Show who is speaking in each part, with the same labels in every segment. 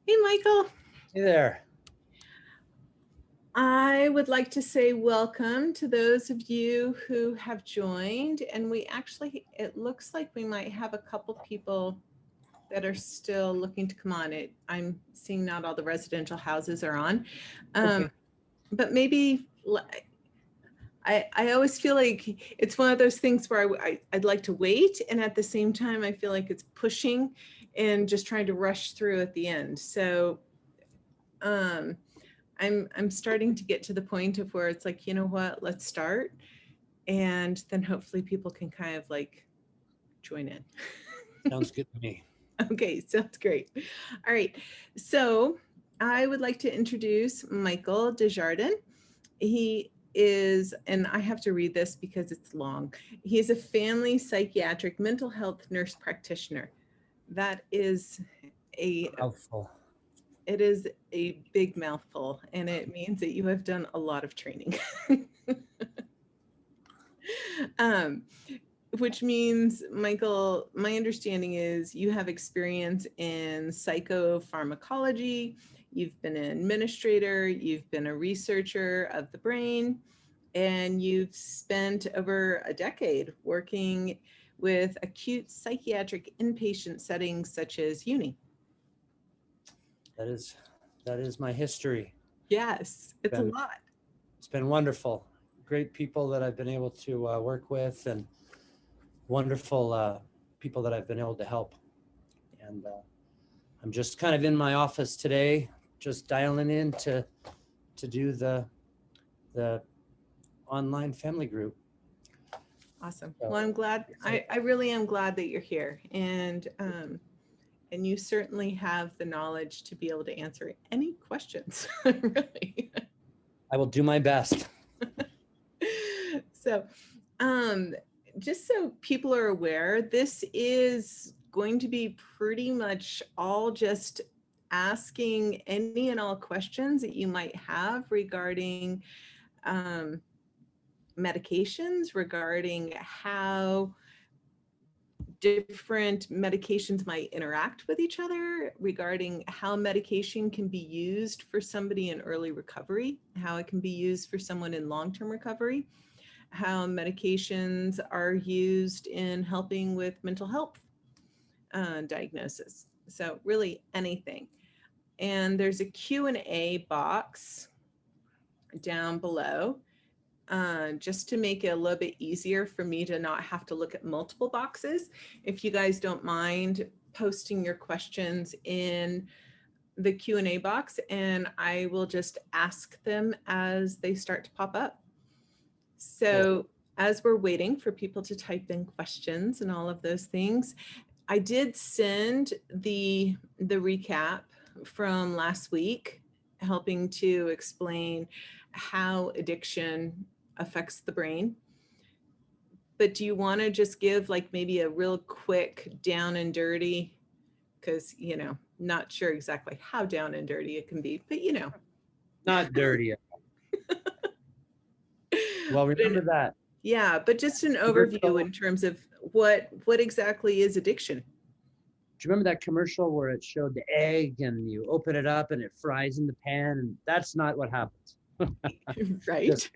Speaker 1: Hey, Michael.
Speaker 2: Hey there.
Speaker 1: I would like to say welcome to those of you who have joined. And it looks like we might have a couple people that are still looking to come on. I'm seeing not all the residential houses are on.
Speaker 2: Okay.
Speaker 1: But maybe I always feel like it's one of those things where I'd like to wait. And at the same time, I feel like it's pushing and just trying to rush through at the end. So I'm starting to get to the point of where it's like, you know what, let's start. And then hopefully people can kind of like join in.
Speaker 2: Sounds good to me.
Speaker 1: Okay, sounds great. All right. So I would like to introduce Michael Desjardins. He is, and I have to read this because it's long. He's a family psychiatric mental health nurse practitioner. That is a
Speaker 2: Mouthful.
Speaker 1: It is a big mouthful, and it means that you have done a lot of training. um, which means, Michael, my understanding is you have experience in psychopharmacology, you've been an administrator, you've been a researcher of the brain, and you've spent over a decade working with acute psychiatric inpatient settings such as uni.
Speaker 2: That is my history.
Speaker 1: Yes, it's a lot.
Speaker 2: It's been wonderful. Great people that I've been able to work with, and wonderful people that I've been able to help. And I'm just kind of in my office today, just dialing in to do the online family group.
Speaker 1: Awesome. Well, I'm glad. I really am glad that you're here, and you certainly have the knowledge to be able to answer any questions. Really.
Speaker 2: I will do my best.
Speaker 1: So, just so people are aware, this is going to be pretty much all just asking any and all questions that you might have regarding medications, regarding how different medications might interact with each other, regarding how medication can be used for somebody in early recovery, how it can be used for someone in long-term recovery, how medications are used in helping with mental health diagnosis. So really anything. And there's a Q&A box down below. Just to make it a little bit easier for me to not have to look at multiple boxes. If you guys don't mind posting your questions in the Q&A box, and I will just ask them as they start to pop up. So as we're waiting for people to type in questions and all of those things, I did send the recap from last week, helping to explain how addiction affects the brain. But do you want to just give like maybe a real quick down and dirty, because, not sure exactly how down and dirty it can be, but
Speaker 2: Not dirty. Well, remember that.
Speaker 1: Yeah, but just an overview in terms of what exactly is addiction.
Speaker 2: Do you remember that commercial where it showed the egg and you open it up and it fries in the pan? And that's not what happens.
Speaker 1: Right.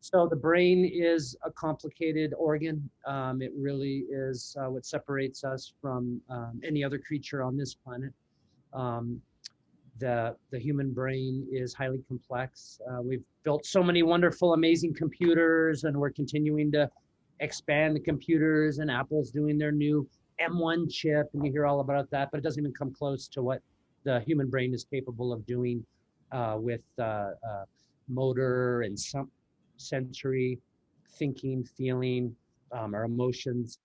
Speaker 2: So the brain is a complicated organ. It really is what separates us from any other creature on this planet. The human brain is highly complex. We've built so many wonderful, amazing computers, and we're continuing to expand the computers, and Apple's doing their new M1 chip, and you hear all about that, but it doesn't even come close to what the human brain is capable of doing with motor and some sensory thinking, feeling, our emotions.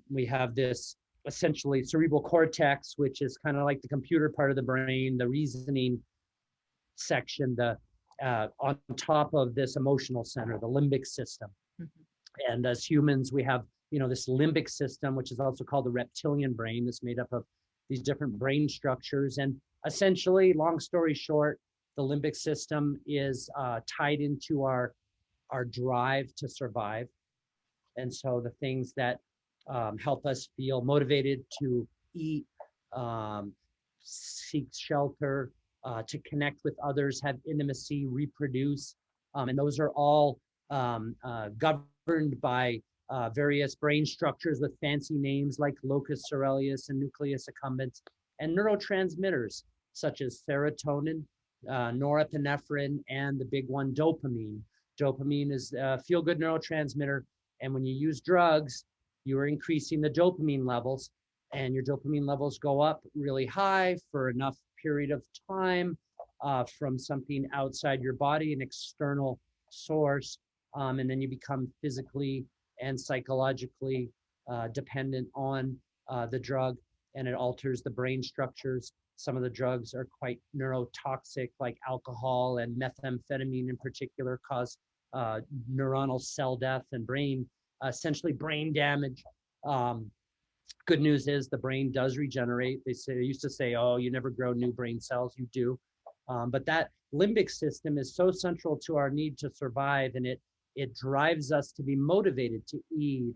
Speaker 2: We have this essentially cerebral cortex, which is kind of like the computer part of the brain, the reasoning section, the on top of this emotional center, the limbic system. Mm-hmm. And as humans, we have this limbic system, which is also called the reptilian brain, that's made up of these different brain structures. And essentially, long story short, the limbic system is tied into our drive to survive. And so the things that help us feel motivated to eat, seek shelter, to connect with others, have intimacy, reproduce. And those are all governed by various brain structures with fancy names like locus coeruleus and nucleus accumbens, and neurotransmitters such as serotonin, norepinephrine, and the big one, dopamine. Dopamine is a feel-good neurotransmitter, and when you use drugs, you are increasing the dopamine levels, and your dopamine levels go up really high for enough period of time from something outside your body, an external source, and then you become physically and psychologically dependent on the drug, and it alters the brain structures. Some of the drugs are quite neurotoxic, like alcohol and methamphetamine in particular, cause neuronal cell death and essentially brain damage. Good news is the brain does regenerate. They used to say, oh, you never grow new brain cells. You do. But that limbic system is so central to our need to survive, and it drives us to be motivated to eat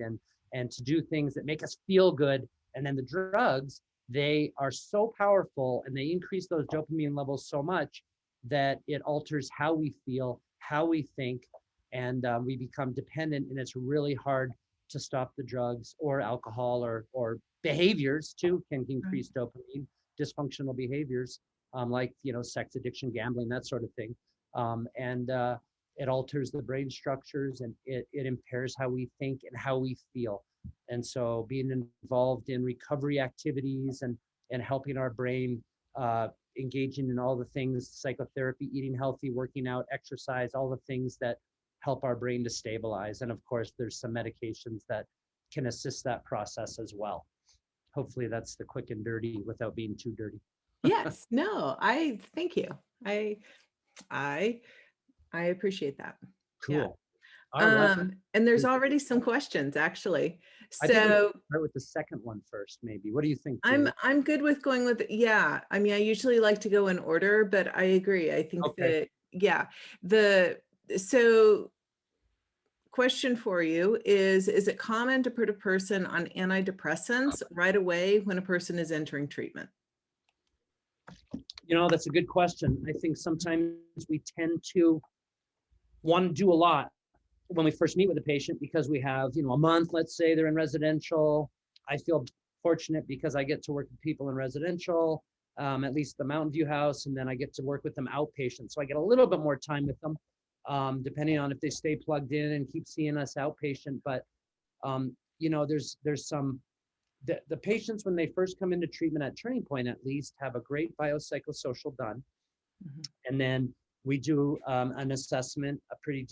Speaker 2: and to do things that make us feel good. And then the drugs, they are so powerful, and they increase those dopamine levels so much that it alters how we feel, how we think, and we become dependent, and it's really hard to stop the drugs or alcohol or behaviors too can increase dopamine, dysfunctional behaviors like, sex addiction, gambling, that sort of thing. And it alters the brain structures, and it impairs how we think and how we feel. And so being involved in recovery activities and helping our brain, engaging in all the things, psychotherapy, eating healthy, working out, exercise, all the things that help our brain to stabilize. And of course, there's some medications that can assist that process as well. Hopefully that's the quick and dirty without being too dirty.
Speaker 1: Yes, no, I thank you. I I appreciate that. Yeah.
Speaker 2: Cool. All right.
Speaker 1: And there's already some questions actually.
Speaker 2: I think we
Speaker 1: So
Speaker 2: should start with the second one first, maybe. What do you think,
Speaker 1: I'm
Speaker 2: Julie?
Speaker 1: I'm good with going with, yeah. I mean, I usually like to go in order, but I agree. I think
Speaker 2: Okay.
Speaker 1: that, yeah, so question for you is it common to put a person on antidepressants right away when a person is entering treatment?
Speaker 2: That's a good question. I think sometimes we tend to want to do a lot when we first meet with a patient because we have, a month, let's say they're in residential. I feel fortunate because I get to work with people in residential, at least the Mountain View House, and then I get to work with them outpatient. So I get a little bit more time with them, depending on if they stay plugged in and keep seeing us outpatient. But, there's some, the patients, when they first come into treatment at Turning Point, at least, have a great biopsychosocial done.
Speaker 1: Mm-hmm.
Speaker 2: And then we do an assessment, a pretty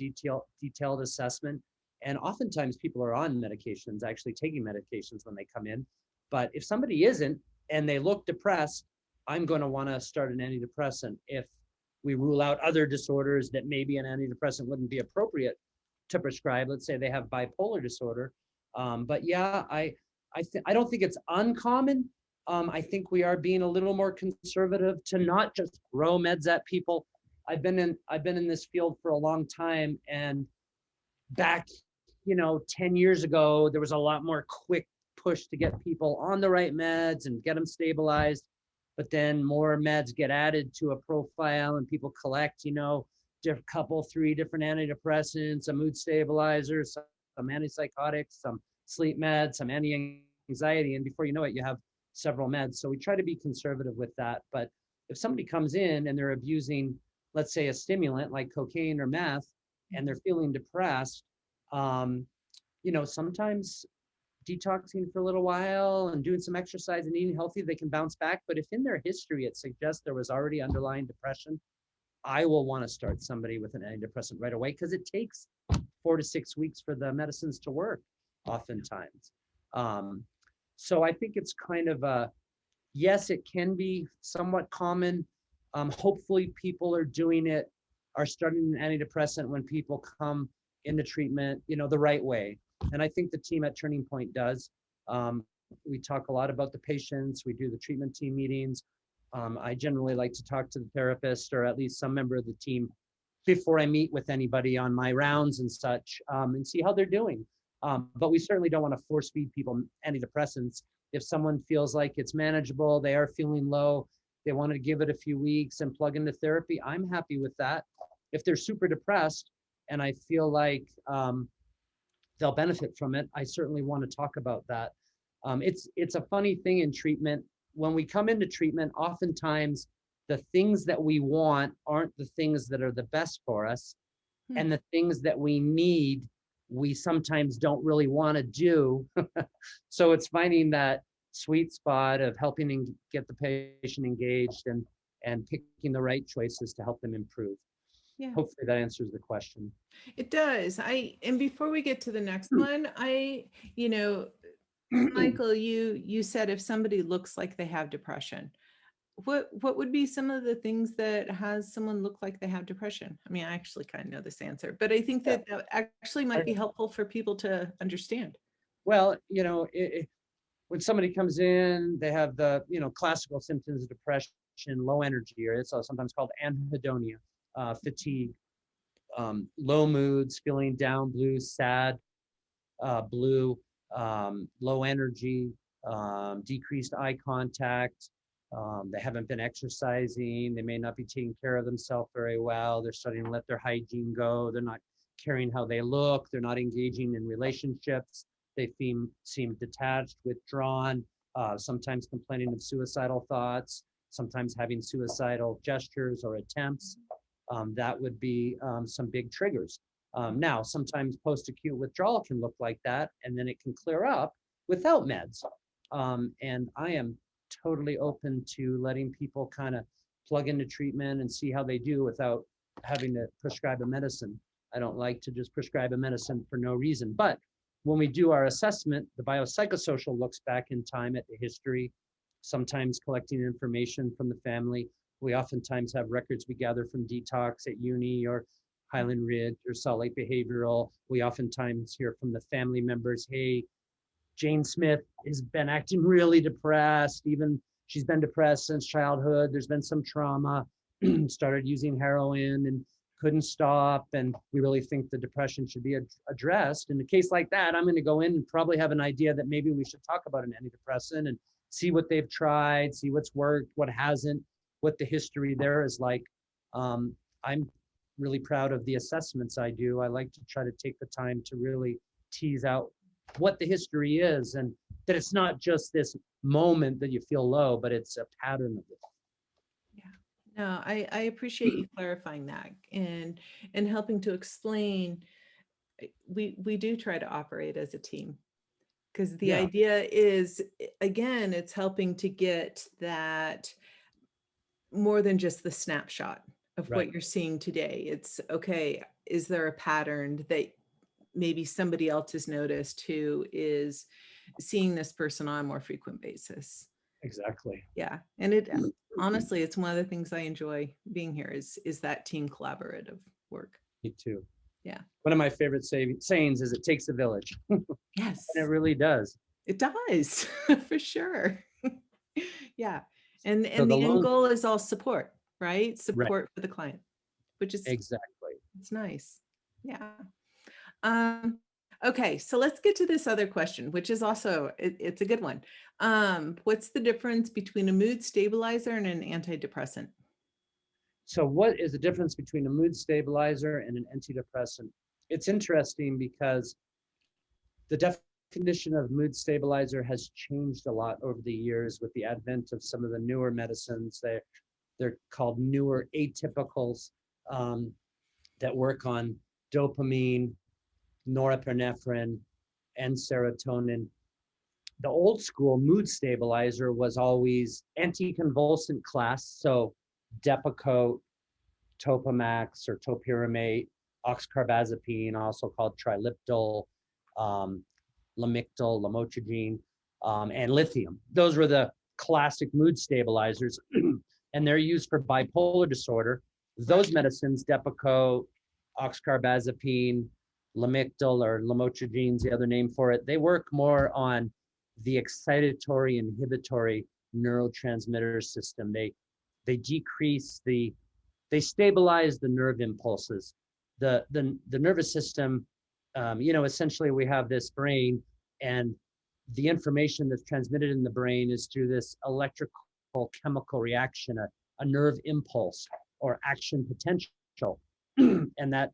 Speaker 2: detailed assessment. And oftentimes people are on medications, actually taking medications when they come in. But if somebody isn't and they look depressed, I'm going to want to start an antidepressant. If we rule out other disorders that maybe an antidepressant wouldn't be appropriate to prescribe, let's say they have bipolar disorder. But yeah, I don't think it's uncommon. I think we are being a little more conservative to not just throw meds at people. I've been in this field for a long time, and back, 10 years ago, there was a lot more quick push to get people on the right meds and get them stabilized. But then more meds get added to a profile, and people collect, three different antidepressants, a mood stabilizer, some antipsychotics, some sleep meds, some anti-anxiety, and before you know it, you have several meds. So we try to be conservative with that. But if somebody comes in and they're abusing, let's say, a stimulant like cocaine or meth, and they're feeling depressed, sometimes detoxing for a little while and doing some exercise and eating healthy, they can bounce back. But if in their history it suggests there was already underlying depression, I will want to start somebody with an antidepressant right away, because it takes 4 to 6 weeks for the medicines to work oftentimes. So I think it's kind of yes, it can be somewhat common. Hopefully people are starting an antidepressant when people come into treatment, the right way. And I think the team at Turning Point does. We talk a lot about the patients. We do the treatment team meetings. I generally like to talk to the therapist or at least some member of the team before I meet with anybody on my rounds and such, and see how they're doing. But we certainly don't want to force feed people antidepressants. If someone feels like it's manageable, they are feeling low, they want to give it a few weeks and plug into therapy, I'm happy with that. If they're super depressed and I feel like they'll benefit from it, I certainly want to talk about that. It's a funny thing in treatment. When we come into treatment, oftentimes the things that we want aren't the things that are the best for us,
Speaker 1: Hmm.
Speaker 2: and the things that we need, we sometimes don't really want to do. So it's finding that sweet spot of helping get the patient engaged and picking the right choices to help them improve.
Speaker 1: Yeah.
Speaker 2: Hopefully that answers the question.
Speaker 1: It does. And before we get to the next one, you know, Michael, you said if somebody looks like they have depression, what would be some of the things that has someone look like they have depression? I mean, I actually kind of know this answer, but I think
Speaker 2: Yeah.
Speaker 1: that that actually might be helpful for people to understand.
Speaker 2: Well, when somebody comes in, they have the classical symptoms of depression, low energy, or it's sometimes called anhedonia, fatigue, low moods, feeling down, blue, sad, blue, low energy, decreased eye contact. They haven't been exercising. They may not be taking care of themselves very well. They're starting to let their hygiene go. They're not caring how they look. They're not engaging in relationships. They seem detached, withdrawn, sometimes complaining of suicidal thoughts, sometimes having suicidal gestures or attempts. That would be some big triggers. Now, sometimes post-acute withdrawal can look like that, and then it can clear up without meds. And I am totally open to letting people kind of plug into treatment and see how they do without having to prescribe a medicine. I don't like to just prescribe a medicine for no reason. But when we do our assessment, the biopsychosocial looks back in time at the history, sometimes collecting information from the family. We oftentimes have records we gather from detox at uni or Highland Ridge or Salt Lake Behavioral. We oftentimes hear from the family members, hey, Jane Smith has been acting really depressed. Even she's been depressed since childhood. There's been some trauma, started using heroin and couldn't stop. And we really think the depression should be addressed. In a case like that, I'm going to go in and probably have an idea that maybe we should talk about an antidepressant and see what they've tried, see what's worked, what hasn't, what the history there is like. I'm really proud of the assessments I do. I like to try to take the time to really tease out what the history is, and that it's not just this moment that you feel low, but it's a pattern of it.
Speaker 1: Yeah. No, I appreciate you clarifying that and helping to explain. We do try to operate as a team because the
Speaker 2: Yeah,
Speaker 1: idea is, again, it's helping to get that more than just the snapshot of
Speaker 2: right.
Speaker 1: what you're seeing today. It's okay, is there a pattern that maybe somebody else has noticed who is seeing this person on a more frequent basis?
Speaker 2: Exactly.
Speaker 1: Yeah. And it honestly, it's one of the things I enjoy being here is that team collaborative work.
Speaker 2: Me too.
Speaker 1: Yeah.
Speaker 2: One of my favorite sayings is it takes a village. And it
Speaker 1: Yes,
Speaker 2: really does.
Speaker 1: it does. For sure. Yeah.
Speaker 2: So
Speaker 1: And
Speaker 2: the
Speaker 1: the end
Speaker 2: lone,
Speaker 1: goal is all support, right?
Speaker 2: right,
Speaker 1: Support for the client, which is,
Speaker 2: exactly.
Speaker 1: it's nice. Yeah. Um, okay, so let's get to this other question, which is also, it's a good one. What's the difference between a mood stabilizer and an antidepressant?
Speaker 2: So what is the difference between a mood stabilizer and an antidepressant? It's interesting because the definition of mood stabilizer has changed a lot over the years with the advent of some of the newer medicines. They're called newer atypicals, that work on dopamine, norepinephrine, and serotonin. The old school mood stabilizer was always anticonvulsant class, so Depakote, Topamax or topiramate, oxcarbazepine, also called triliptal, um, lamictal, lamotrigine, and lithium. Those were the classic mood stabilizers, and they're used for bipolar disorder. Those medicines, Depakote, oxcarbazepine, lamictal, or lamotrigine's the other name for it, they work more on the excitatory inhibitory neurotransmitter system. They decrease they stabilize the nerve impulses. The nervous system, essentially we have this brain, and the information that's transmitted in the brain is through this electrical chemical reaction, a nerve impulse or action potential. And that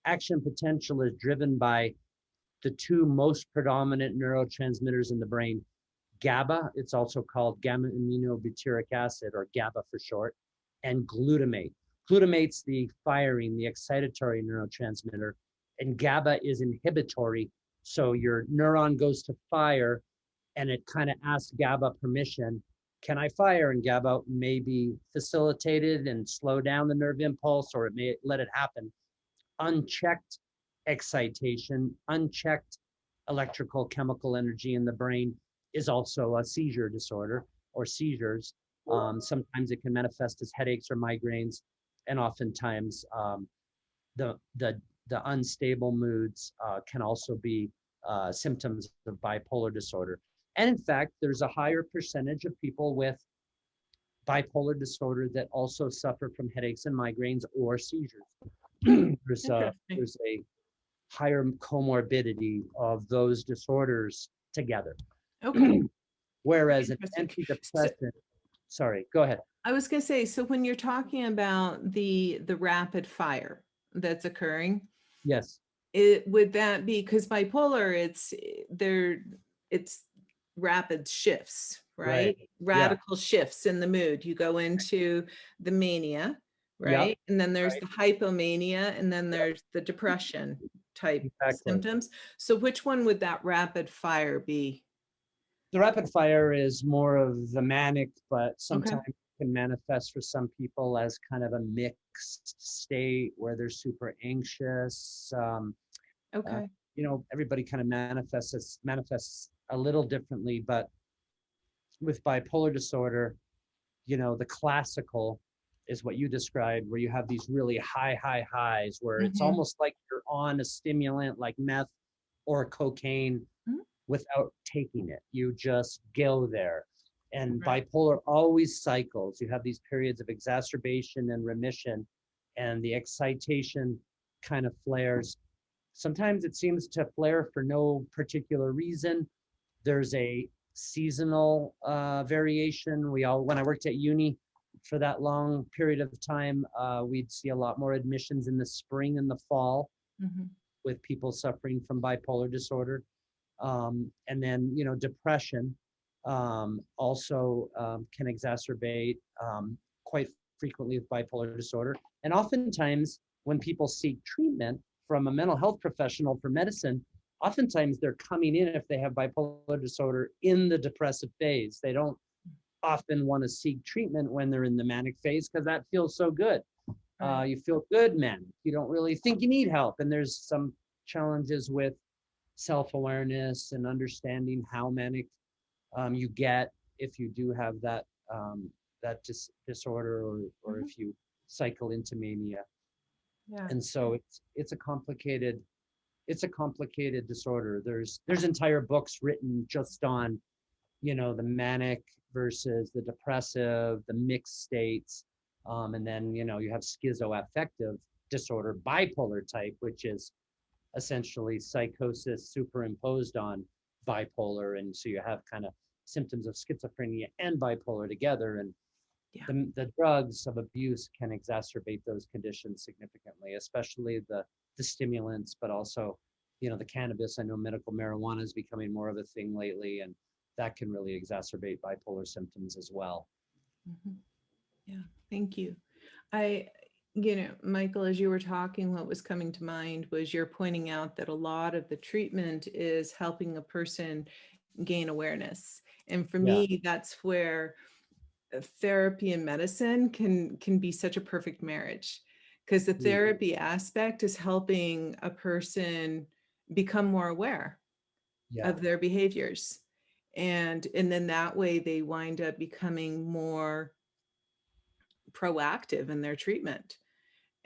Speaker 2: action potential is driven by the two most predominant neurotransmitters in the brain, GABA, it's also called gamma aminobutyric acid, or GABA for short, and glutamate. Glutamate's the firing, the excitatory neurotransmitter, and GABA is inhibitory. So your neuron goes to fire and it kind of asks GABA permission. Can I fire? And GABA may be facilitated and slow down the nerve impulse, or it may let it happen. Unchecked excitation, unchecked electrical chemical energy in the brain is also a seizure disorder or seizures. Sometimes it can manifest as headaches or migraines, and oftentimes the unstable moods can also be symptoms of bipolar disorder. And in fact, there's a higher percentage of people with bipolar disorder that also suffer from headaches and migraines or seizures. there's a higher comorbidity of those disorders together.
Speaker 1: Okay.
Speaker 2: Whereas an
Speaker 1: So,
Speaker 2: antidepressant, sorry, go ahead.
Speaker 1: I was going to say, so when you're talking about the rapid fire that's occurring,
Speaker 2: Yes.
Speaker 1: would that be, because bipolar, it's rapid shifts, right?
Speaker 2: Yeah.
Speaker 1: Radical shifts in the mood. You go into the mania,
Speaker 2: Yep.
Speaker 1: right? And then there's
Speaker 2: Right.
Speaker 1: the hypomania, and then
Speaker 2: Yep.
Speaker 1: there's the depression type
Speaker 2: Exactly.
Speaker 1: symptoms. So which one would that rapid fire be?
Speaker 2: The rapid fire is more of the manic, but
Speaker 1: Okay.
Speaker 2: sometimes can manifest for some people as kind of a mixed state where they're super anxious.
Speaker 1: Okay.
Speaker 2: Everybody kind of manifests a little differently, but with bipolar disorder, the classical is what you described, where you have these really high highs, where it's
Speaker 1: Mhm.
Speaker 2: almost like you're on a stimulant like meth or cocaine
Speaker 1: Mhm.
Speaker 2: without taking it. You just go there. And
Speaker 1: Right.
Speaker 2: bipolar always cycles. You have these periods of exacerbation and remission, and the excitation kind of flares. Sometimes it seems to flare for no particular reason. There's a seasonal variation. When I worked at uni for that long period of time, we'd see a lot more admissions in the spring and the fall
Speaker 1: Mhm.
Speaker 2: with people suffering from bipolar disorder. And then, depression also can exacerbate quite frequently with bipolar disorder. And oftentimes, when people seek treatment from a mental health professional for medicine, oftentimes they're coming in, if they have bipolar disorder, in the depressive phase. They don't often want to seek treatment when they're in the manic phase, because that feels so good.
Speaker 1: Right.
Speaker 2: You feel good, man. You don't really think you need help. And there's some challenges with self-awareness and understanding how manic you get if you do have that disorder, or
Speaker 1: Mhm.
Speaker 2: if you cycle into mania.
Speaker 1: Yeah.
Speaker 2: And so it's a complicated disorder. There's entire books written just on the manic versus the depressive, the mixed states, and then you have schizoaffective disorder, bipolar type, which is essentially psychosis superimposed on bipolar. And so you have kind of symptoms of schizophrenia and bipolar together. And
Speaker 1: Yeah.
Speaker 2: the drugs of abuse can exacerbate those conditions significantly, especially the stimulants, but also, the cannabis. I know medical marijuana is becoming more of a thing lately, and that can really exacerbate bipolar symptoms as well.
Speaker 1: Mhm. Yeah. Thank you. Michael, as you were talking, what was coming to mind was you're pointing out that a lot of the treatment is helping a person gain awareness. And for
Speaker 2: Yeah.
Speaker 1: me, that's where therapy and medicine can be such a perfect marriage, because the
Speaker 2: Mm.
Speaker 1: therapy aspect is helping a person become more aware
Speaker 2: Yeah.
Speaker 1: of their behaviors. And then that way they wind up becoming more proactive in their treatment,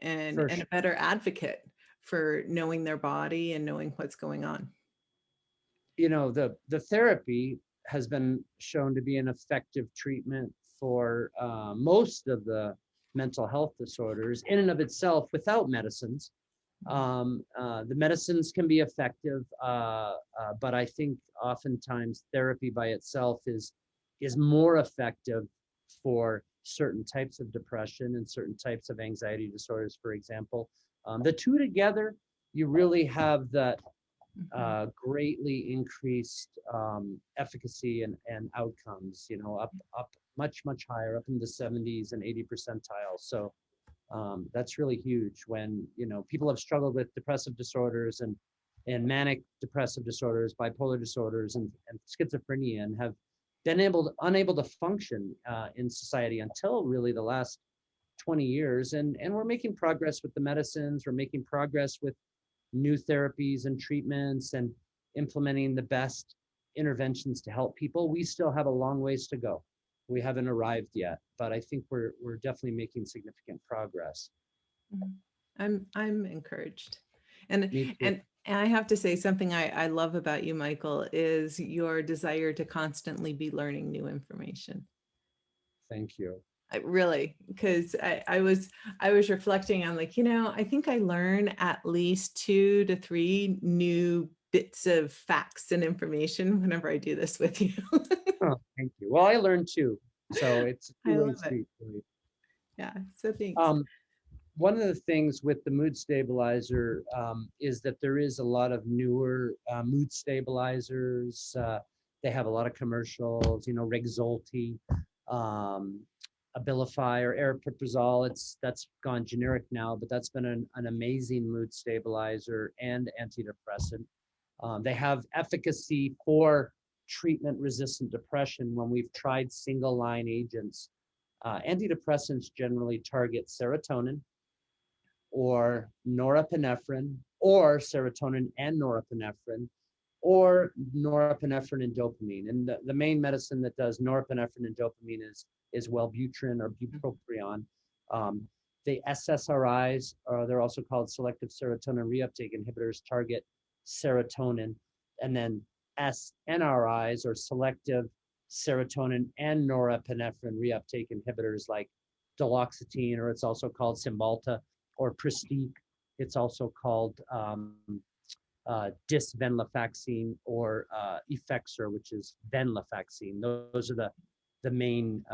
Speaker 1: and
Speaker 2: For
Speaker 1: and
Speaker 2: sure.
Speaker 1: a better advocate for knowing their body and knowing what's going on.
Speaker 2: The therapy has been shown to be an effective treatment for most of the mental health disorders in and of itself without medicines. The medicines can be effective, but I think oftentimes therapy by itself is more effective for certain types of depression and certain types of anxiety disorders, for example. The two together, you really have that
Speaker 1: Mhm.
Speaker 2: greatly increased efficacy and outcomes, up much higher, up in the 70s and 80 percentile. So that's really huge when, people have struggled with depressive disorders and manic depressive disorders, bipolar disorders, and schizophrenia, and have been unable to function in society until really the last 20 years. And we're making progress with the medicines. We're making progress with new therapies and treatments and implementing the best interventions to help people. We still have a long ways to go. We haven't arrived yet, but I think we're definitely making significant progress.
Speaker 1: Mhm. I'm encouraged. And
Speaker 2: Me too.
Speaker 1: and I have to say something I love about you, Michael, is your desire to constantly be learning new information.
Speaker 2: Thank you.
Speaker 1: I really, because I was reflecting on like, I think I learn at least 2 to 3 new bits of facts and information whenever I do this with you.
Speaker 2: Oh, thank you. Well, I learned too, so it's a
Speaker 1: I
Speaker 2: two-way
Speaker 1: love it.
Speaker 2: street for me.
Speaker 1: Yeah. So thanks.
Speaker 2: Um, One of the things with the mood stabilizer is that there is a lot of newer mood stabilizers. They have a lot of commercials, Rexulti, um, Abilify or aripiprazole. That's gone generic now, but that's been an amazing mood stabilizer and antidepressant. They have efficacy for treatment-resistant depression when we've tried single-line agents. Antidepressants generally target serotonin or norepinephrine or serotonin and norepinephrine or norepinephrine and dopamine. And the main medicine that does norepinephrine and dopamine is Wellbutrin or bupropion. Um, the SSRIs, they're also called selective serotonin reuptake inhibitors, target serotonin. And then SNRIs, or selective serotonin and norepinephrine reuptake inhibitors, like duloxetine, or it's also called Cymbalta, or Pristiq. It's also called disvenlafaxine, or Effexor, which is venlafaxine. Those are the main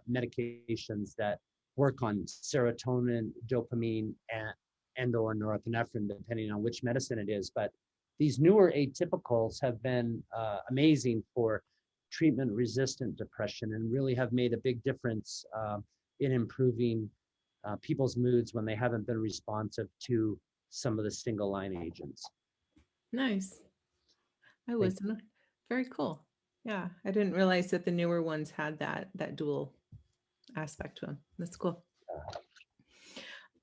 Speaker 2: medications that work on serotonin, dopamine, and or norepinephrine, depending on which medicine it is. But these newer atypicals have been amazing for treatment-resistant depression and really have made a big difference in improving people's moods when they haven't been responsive to some of the single-line agents.
Speaker 1: Nice. I
Speaker 2: Thank
Speaker 1: was not very cool. Yeah. I didn't realize that the newer ones had that dual aspect to them. That's cool.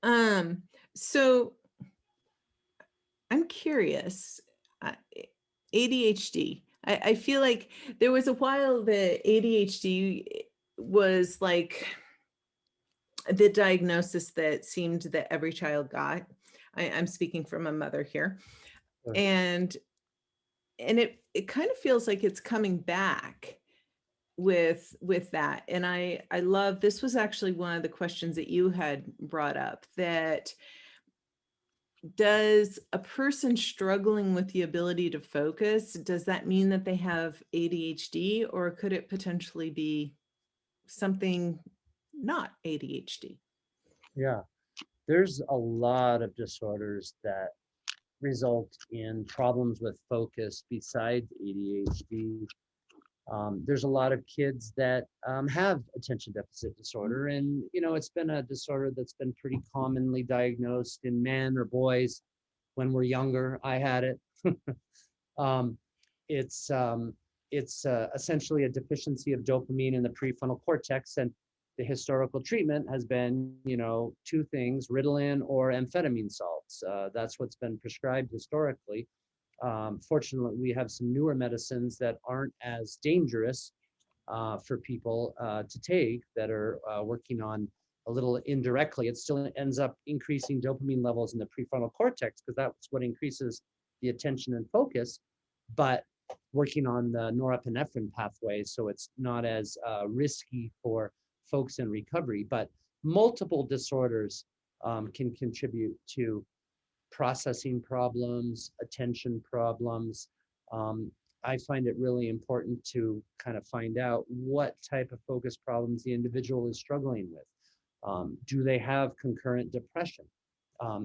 Speaker 1: Um, so I'm curious. uh, ADHD. I feel like there was a while that ADHD was like the diagnosis that seemed that every child got. I'm speaking from a mother here,
Speaker 2: you.
Speaker 1: and it kind of feels like it's coming back with that. And I love, this was actually one of the questions that you had brought up, that does a person struggling with the ability to focus, does that mean that they have ADHD, or could it potentially be something not ADHD?
Speaker 2: Yeah, there's a lot of disorders that result in problems with focus besides ADHD. There's a lot of kids that have attention deficit disorder, and it's been a disorder that's been pretty commonly diagnosed in men or boys when we're younger. I had it. um, it's um, it's essentially a deficiency of dopamine in the prefrontal cortex, and the historical treatment has been, two things: Ritalin or amphetamine salts. That's what's been prescribed historically. Fortunately, we have some newer medicines that aren't as dangerous for people to take, that are working on a little indirectly. It still ends up increasing dopamine levels in the prefrontal cortex, because that's what increases the attention and focus, but working on the norepinephrine pathway, so it's not as risky for folks in recovery. But multiple disorders can contribute to processing problems, attention problems. I find it really important to kind of find out what type of focus problems the individual is struggling with. Do they have concurrent depression?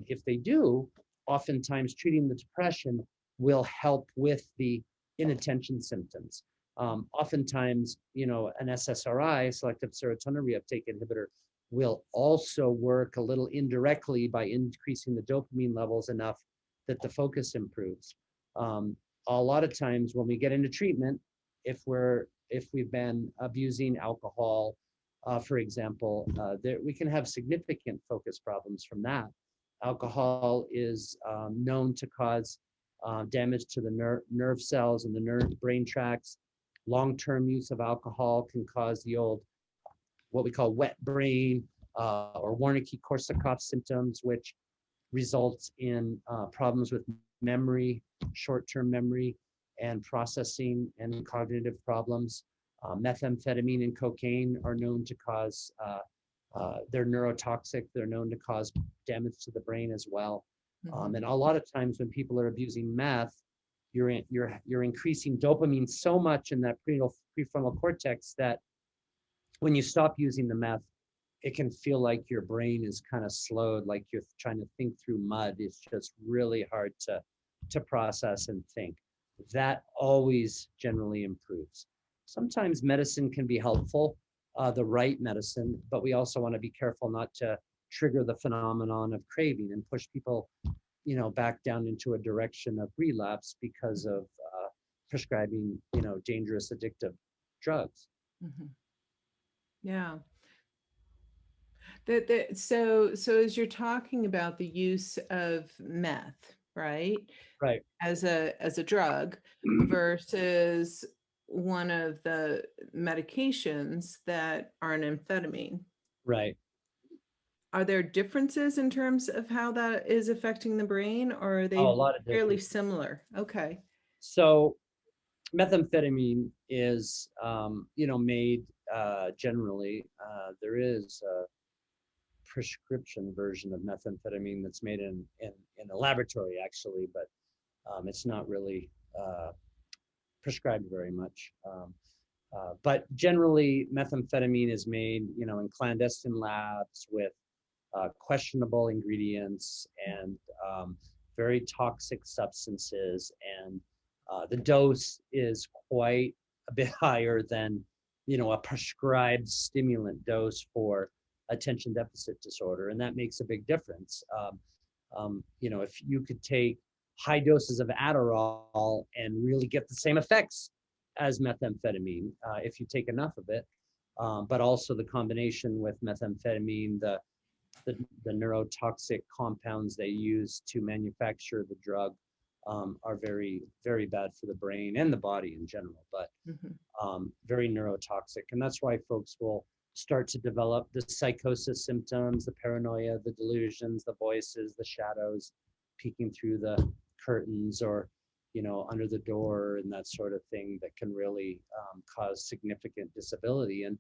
Speaker 2: If they do, oftentimes treating the depression will help with the inattention symptoms. Oftentimes, an SSRI, selective serotonin reuptake inhibitor, will also work a little indirectly by increasing the dopamine levels enough that the focus improves. A lot of times when we get into treatment, if we've been abusing alcohol, for example, we can have significant focus problems from that. Alcohol is known to cause damage to the nerve cells and the brain tracts. Long-term use of alcohol can cause the old, what we call wet brain, or Wernicke-Korsakoff symptoms, which results in problems with memory, short-term memory, and processing and cognitive problems. Methamphetamine and cocaine are known to cause, they're neurotoxic. They're known to cause damage to the brain as well.
Speaker 1: Mhm.
Speaker 2: And a lot of times when people are abusing meth, you're increasing dopamine so much in that prefrontal cortex that when you stop using the meth, it can feel like your brain is kind of slowed, like you're trying to think through mud. It's just really hard to process and think. That always generally improves. Sometimes medicine can be helpful, the right medicine, but we also want to be careful not to trigger the phenomenon of craving and push people, back down into a direction of relapse because of prescribing, dangerous addictive drugs.
Speaker 1: Mhm. Yeah. So as you're talking about the use of meth, right,
Speaker 2: Right.
Speaker 1: as a drug versus one of the medications that are an amphetamine,
Speaker 2: Right.
Speaker 1: are there differences in terms of how that is affecting the brain, or are
Speaker 2: Oh, a
Speaker 1: they
Speaker 2: lot of
Speaker 1: fairly
Speaker 2: different.
Speaker 1: similar? Okay.
Speaker 2: So methamphetamine is, made generally. There is a prescription version of methamphetamine that's made in a laboratory, actually, but it's not really prescribed very much. But generally, methamphetamine is made, in clandestine labs with questionable ingredients and very toxic substances, and the dose is quite a bit higher than a prescribed stimulant dose for attention deficit disorder, and that makes a big difference. If you could take high doses of Adderall and really get the same effects as methamphetamine, if you take enough of it, but also the combination with methamphetamine, the, the neurotoxic compounds they use to manufacture the drug are very, very bad for the brain and the body in general, but
Speaker 1: Mhm.
Speaker 2: very neurotoxic. And that's why folks will start to develop the psychosis symptoms, the paranoia, the delusions, the voices, the shadows peeking through the curtains or, under the door and that sort of thing that can really cause significant disability. And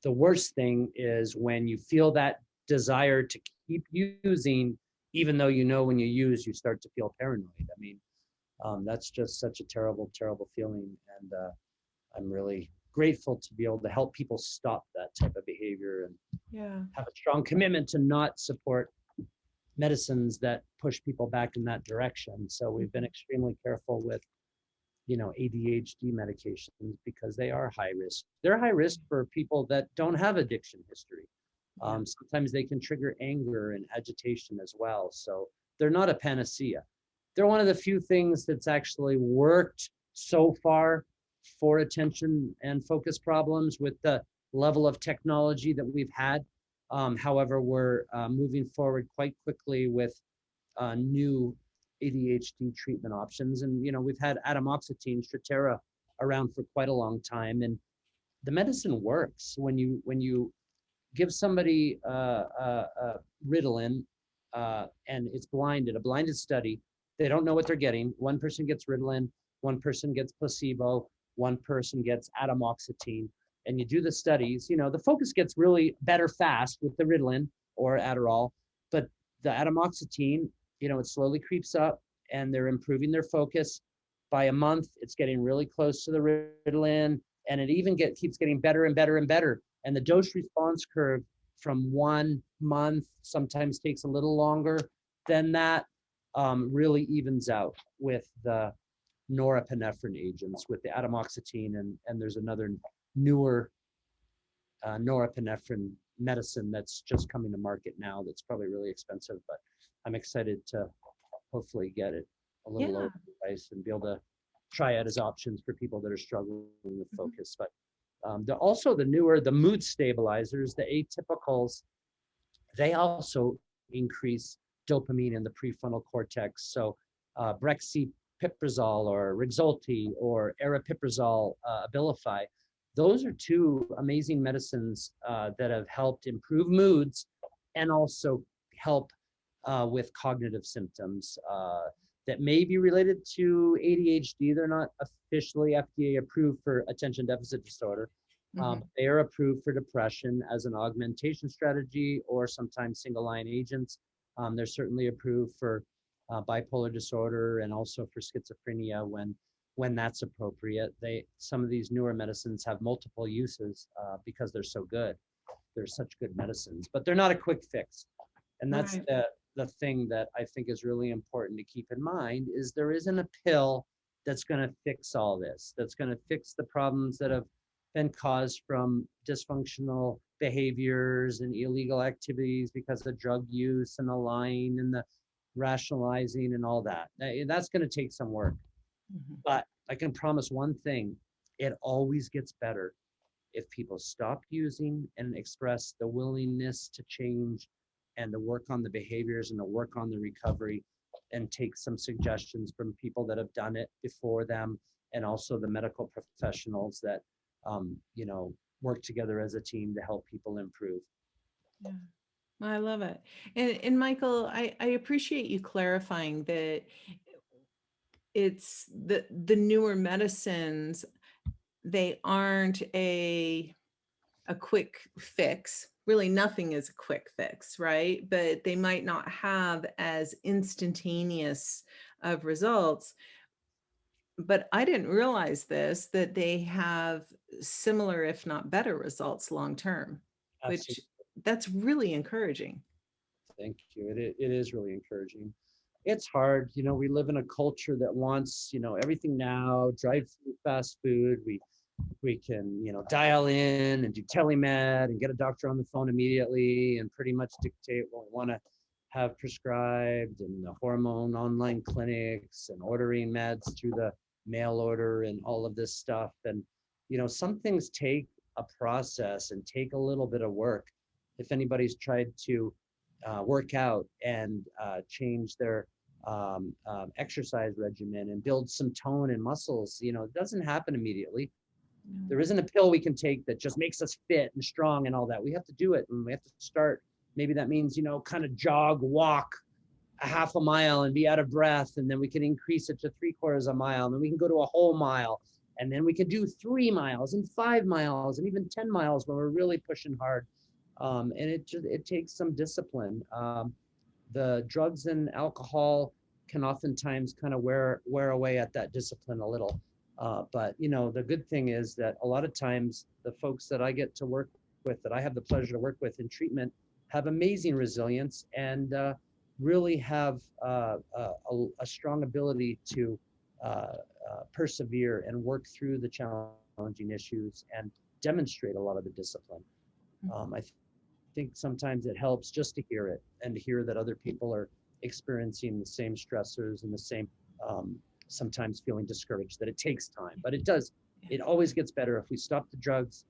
Speaker 2: the worst thing is when you feel that desire to keep using, even though when you use, you start to feel paranoid. I mean, that's just such a terrible, terrible feeling. And I'm really grateful to be able to help people stop that type of behavior and
Speaker 1: Yeah.
Speaker 2: have a strong commitment to not support medicines that push people back in that direction. So we've been
Speaker 1: Mhm.
Speaker 2: extremely careful with ADHD medications because they are high risk. They're high risk for people that don't have addiction history.
Speaker 1: Yeah.
Speaker 2: Sometimes they can trigger anger and agitation as well. So they're not a panacea. They're one of the few things that's actually worked so far for attention and focus problems with the level of technology that we've had. However, we're moving forward quite quickly with new ADHD treatment options. And, we've had atomoxetine, Strattera around for quite a long time. And the medicine works when you give somebody Ritalin, and it's blinded, a blinded study. They don't know what they're getting. One person gets Ritalin, one person gets placebo, one person gets atomoxetine. And you do the studies, the focus gets really better fast with the Ritalin or Adderall, but the atomoxetine, it slowly creeps up and they're improving their focus. By a month, it's getting really close to the Ritalin, and it even keeps getting better and better and better. And the dose response curve from 1 month sometimes takes a little longer than that, really evens out with the norepinephrine agents, with the atomoxetine, and there's another newer norepinephrine medicine that's just coming to market now that's probably really expensive, but I'm excited to hopefully get it a little
Speaker 1: Yeah.
Speaker 2: lower price and be able to try it as options for people that are struggling with
Speaker 1: Mhm.
Speaker 2: focus. But also the newer, the mood stabilizers, the atypicals, they also increase dopamine in the prefrontal cortex. So brexpiprazole or Rexulti or aripiprazole, Abilify, those are two amazing medicines that have helped improve moods and also help with cognitive symptoms that may be related to ADHD. They're not officially FDA approved for attention deficit disorder.
Speaker 1: Mhm.
Speaker 2: They are approved for depression as an augmentation strategy or sometimes single line agents. They're certainly approved for bipolar disorder and also for schizophrenia when that's appropriate. Some of these newer medicines have multiple uses because they're so good. They're such good medicines, but they're not a quick fix. And that's
Speaker 1: Right.
Speaker 2: the thing that I think is really important to keep in mind is there isn't a pill that's going to fix all this, that's going to fix the problems that have been caused from dysfunctional behaviors and illegal activities because of drug use and the lying and the rationalizing and all that. That's going to take some work.
Speaker 1: Mhm.
Speaker 2: But I can promise one thing, it always gets better if people stop using and express the willingness to change and to work on the behaviors and to work on the recovery and take some suggestions from people that have done it before them and also the medical professionals that work together as a team to help people improve.
Speaker 1: Yeah. I love it. And Michael, I appreciate you clarifying that it's the newer medicines, they aren't a quick fix. Really, nothing is a quick fix, right? But they might not have as instantaneous of results. But I didn't realize this, that they have similar, if not better results long term, which
Speaker 2: Absolutely.
Speaker 1: that's really encouraging.
Speaker 2: Thank you. It is really encouraging. It's hard. We live in a culture that wants, everything now, drive through fast food. We can, dial in and do telemed and get a doctor on the phone immediately and pretty much dictate what we want to have prescribed, and the hormone online clinics and ordering meds through the mail order and all of this stuff. And, some things take a process and take a little bit of work. If anybody's tried to work out and change their exercise regimen and build some tone and muscles, it doesn't happen immediately. There isn't a pill we can take that just makes us fit and strong and all that. We have to do it, and we have to start. Maybe that means, kind of jog, walk a half a mile and be out of breath. And then we can increase it to 3/4 a mile. And then we can go to a whole mile. And then we can do 3 miles and 5 miles and even 10 miles when we're really pushing hard. And it takes some discipline. The drugs and alcohol can oftentimes kind of wear away at that discipline a little. But the good thing is that a lot of times the folks that I get to work with, that I have the pleasure to work with in treatment, have amazing resilience and really have a strong ability to persevere and work through the challenging issues and demonstrate a lot of the discipline. I think sometimes it helps just to hear it and to hear that other people are experiencing the same stressors and the same sometimes feeling discouraged, that it takes time, but it always gets better if we stop the drugs,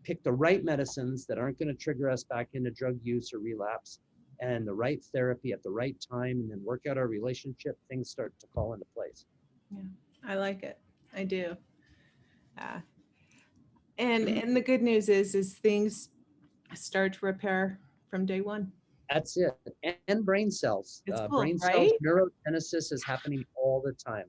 Speaker 2: pick the right medicines that aren't going to trigger us back into drug use or relapse, and the right therapy at the right time, and then work out our relationship, things start to fall into place.
Speaker 1: Yeah, I like it. I do. Uh, and the good news is things start to repair from day one.
Speaker 2: That's it. And brain cells.
Speaker 1: It's cool,
Speaker 2: Brain cells,
Speaker 1: right?
Speaker 2: neurogenesis is happening all the time.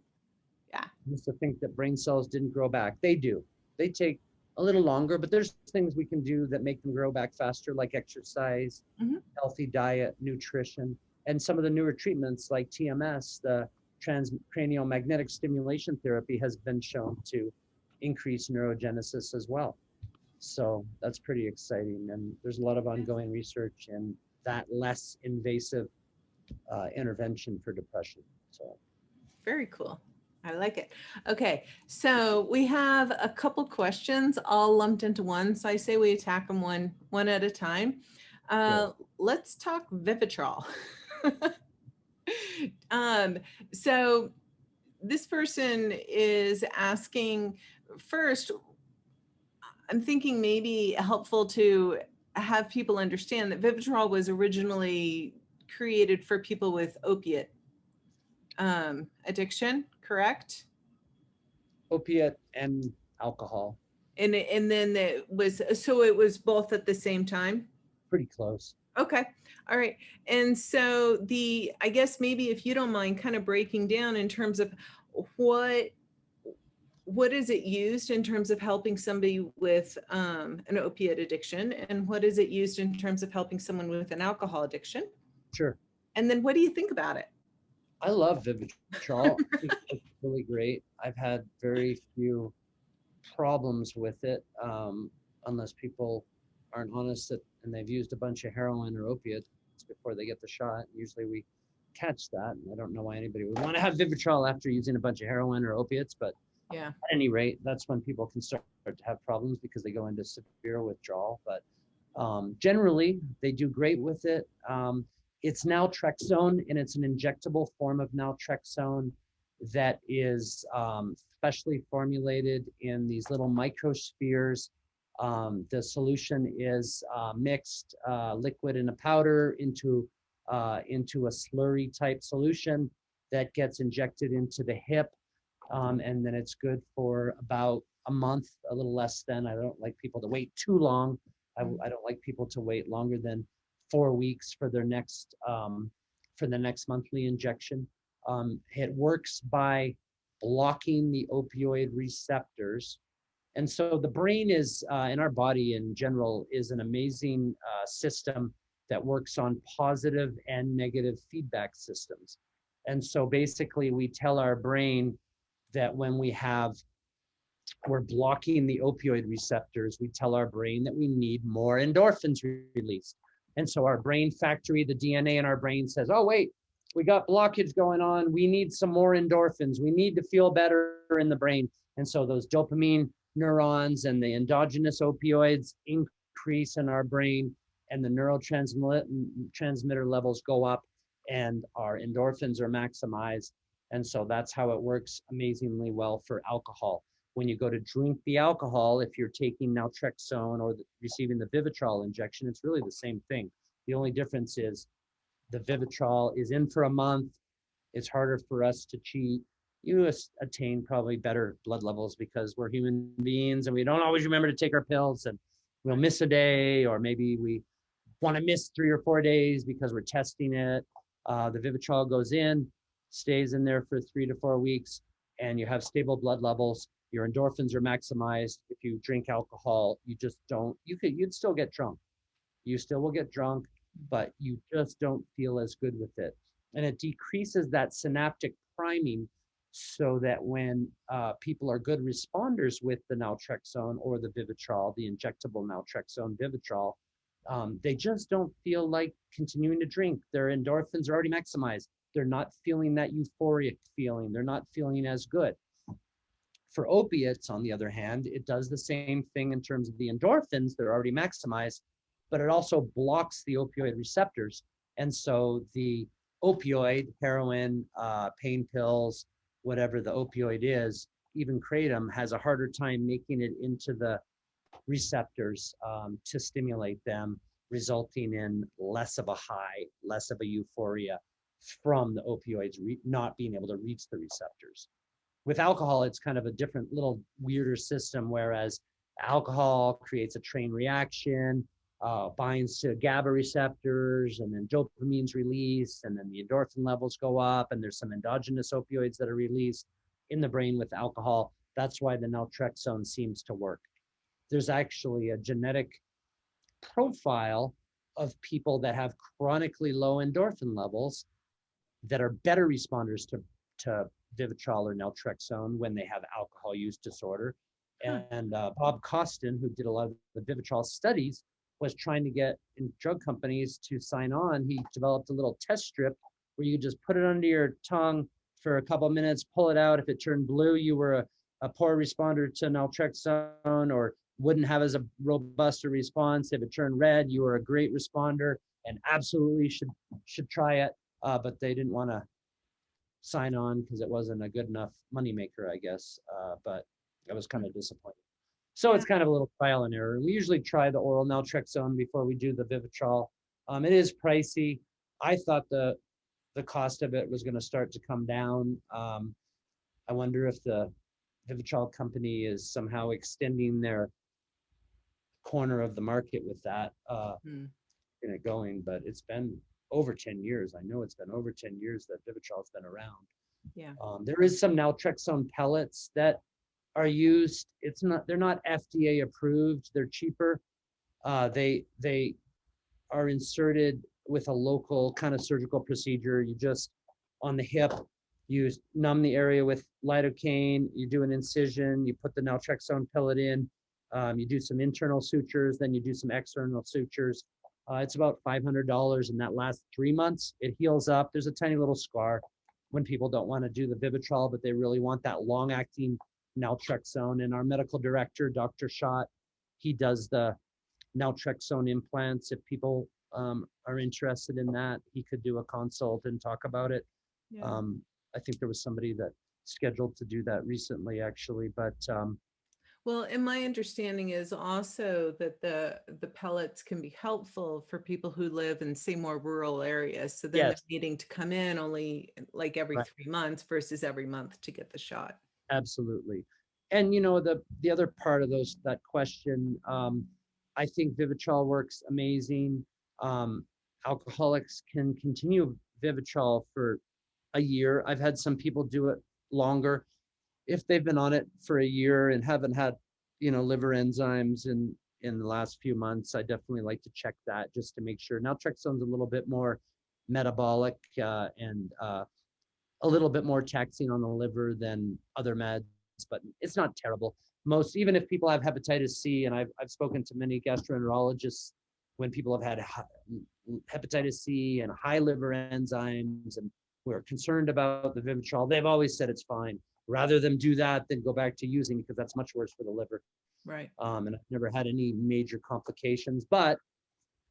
Speaker 1: Yeah.
Speaker 2: I used to think that brain cells didn't grow back. They do. They take a little longer, but there's things we can do that make them grow back faster, like exercise,
Speaker 1: Hmm.
Speaker 2: healthy diet, nutrition, and some of the newer treatments like TMS, the transcranial magnetic stimulation therapy has been shown to increase neurogenesis as well. So that's pretty exciting. And there's a lot of ongoing research in that less invasive intervention for depression. So
Speaker 1: Very cool. I like it. Okay, so we have a couple questions all lumped into one. So I say we attack them one at a time.
Speaker 2: sure.
Speaker 1: Let's talk Vivitrol. um, so this person is asking first, I'm thinking maybe helpful to have people understand that Vivitrol was originally created for people with opiate addiction, correct?
Speaker 2: Opiate and alcohol,
Speaker 1: And then it was, so it was both at the same time.
Speaker 2: pretty close.
Speaker 1: Okay. All right. And so I guess maybe if you don't mind kind of breaking down in terms of what what is it used in terms of helping somebody with an opiate addiction, and what is it used in terms of helping someone with an alcohol addiction?
Speaker 2: Sure.
Speaker 1: And then what do you think about it?
Speaker 2: I love Vivitrol. I think it's really great. I've had very few problems with it, unless people aren't honest and they've used a bunch of heroin or opiates before they get the shot. Usually we catch that. And I don't know why anybody would want to have Vivitrol after using a bunch of heroin or opiates, but
Speaker 1: Yeah.
Speaker 2: at any rate, that's when people can start to have problems because they go into severe withdrawal. But generally, they do great with it. It's naltrexone, and it's an injectable form of naltrexone that is specially formulated in these little microspheres. The solution is mixed liquid in a powder into a slurry type solution that gets injected into the hip. And then it's good for about a month, a little less than. I don't like people to wait too long. I don't like people to wait longer than 4 weeks for their next for the next monthly injection. It works by blocking the opioid receptors. And so the brain is, in our body in general, is an amazing system that works on positive and negative feedback systems. And so basically we tell our brain that when we're blocking the opioid receptors, we tell our brain that we need more endorphins released. And so our brain factory, the DNA in our brain says, oh, wait, we got blockage going on. We need some more endorphins. We need to feel better in the brain. And so those dopamine neurons and the endogenous opioids increase in our brain, and the neurotransmitter levels go up, and our endorphins are maximized. And so that's how it works amazingly well for alcohol. When you go to drink the alcohol, if you're taking naltrexone or receiving the Vivitrol injection, it's really the same thing. The only difference is the Vivitrol is in for a month. It's harder for us to cheat. You attain probably better blood levels because we're human beings and we don't always remember to take our pills, and we'll miss a day, or maybe we want to miss 3 or 4 days because we're testing it. The Vivitrol goes in, stays in there for 3 to 4 weeks, and you have stable blood levels. Your endorphins are maximized. If you drink alcohol, you just don't, you'd still get drunk. You still will get drunk, but you just don't feel as good with it. And it decreases that synaptic priming so that when people are good responders with the naltrexone or the Vivitrol, the injectable naltrexone Vivitrol, they just don't feel like continuing to drink. Their endorphins are already maximized. They're not feeling that euphoric feeling. They're not feeling as good. For opiates, on the other hand, it does the same thing in terms of the endorphins. They're already maximized, but it also blocks the opioid receptors. And so the opioid, heroin, pain pills, whatever the opioid is, even kratom, has a harder time making it into the receptors to stimulate them, resulting in less of a high, less of a euphoria from the opioids not being able to reach the receptors. With alcohol, it's kind of a different little weirder system, whereas alcohol creates a chain reaction, binds to GABA receptors, and then dopamine's released, and then the endorphin levels go up, and there's some endogenous opioids that are released in the brain with alcohol. That's why the naltrexone seems to work. There's actually a genetic profile of people that have chronically low endorphin levels that are better responders to Vivitrol or naltrexone when they have alcohol use disorder.
Speaker 1: Huh.
Speaker 2: And Bob Costin, who did a lot of the Vivitrol studies, was trying to get drug companies to sign on. He developed a little test strip where you just put it under your tongue for a couple of minutes, pull it out. If it turned blue, you were a poor responder to naltrexone or wouldn't have as a robust a response. If it turned red, you were a great responder and absolutely should try it. But they didn't want to sign on because it wasn't a good enough moneymaker, I guess. But I was kind of disappointed. So
Speaker 1: Yeah.
Speaker 2: it's kind of a little trial and error. We usually try the oral naltrexone before we do the Vivitrol. It is pricey. I thought the cost of it was going to start to come down. I wonder if the Vivitrol company is somehow extending their corner of the market with that
Speaker 1: Mm.
Speaker 2: in it going, but it's been over 10 years. I know it's been over 10 years that Vivitrol's been around.
Speaker 1: Yeah.
Speaker 2: There is some naltrexone pellets that are used. They're not FDA approved. They're cheaper. They are inserted with a local kind of surgical procedure. You just on the hip, you numb the area with lidocaine. You do an incision. You put the naltrexone pellet in. You do some internal sutures, then you do some external sutures. It's about $500, and that lasts 3 months. It heals up. There's a tiny little scar when people don't want to do the Vivitrol, but they really want that long-acting naltrexone. And our medical director, Dr. Schott, he does the naltrexone implants. If people are interested in that, he could do a consult and talk about it.
Speaker 1: Yeah.
Speaker 2: I think there was somebody that scheduled to do that recently, actually, but
Speaker 1: Well, and my understanding is also that the pellets can be helpful for people who live in, say, more rural areas. So then they're
Speaker 2: yes,
Speaker 1: needing to come in only like every
Speaker 2: right,
Speaker 1: 3 months versus every month to get the shot.
Speaker 2: absolutely. And the other part of that question, I think Vivitrol works amazing. Um, Alcoholics can continue Vivitrol for a year. I've had some people do it longer. If they've been on it for a year and haven't had, liver enzymes in the last few months, I definitely like to check that just to make sure. Naltrexone's a little bit more metabolic and a little bit more taxing on the liver than other meds, but it's not terrible. Even if people have hepatitis C, and I've spoken to many gastroenterologists when people have had hepatitis C and high liver enzymes and we're concerned about the Vivitrol, they've always said it's fine. Rather than do that than go back to using because that's much worse for the liver.
Speaker 1: Right.
Speaker 2: And I've never had any major complications. But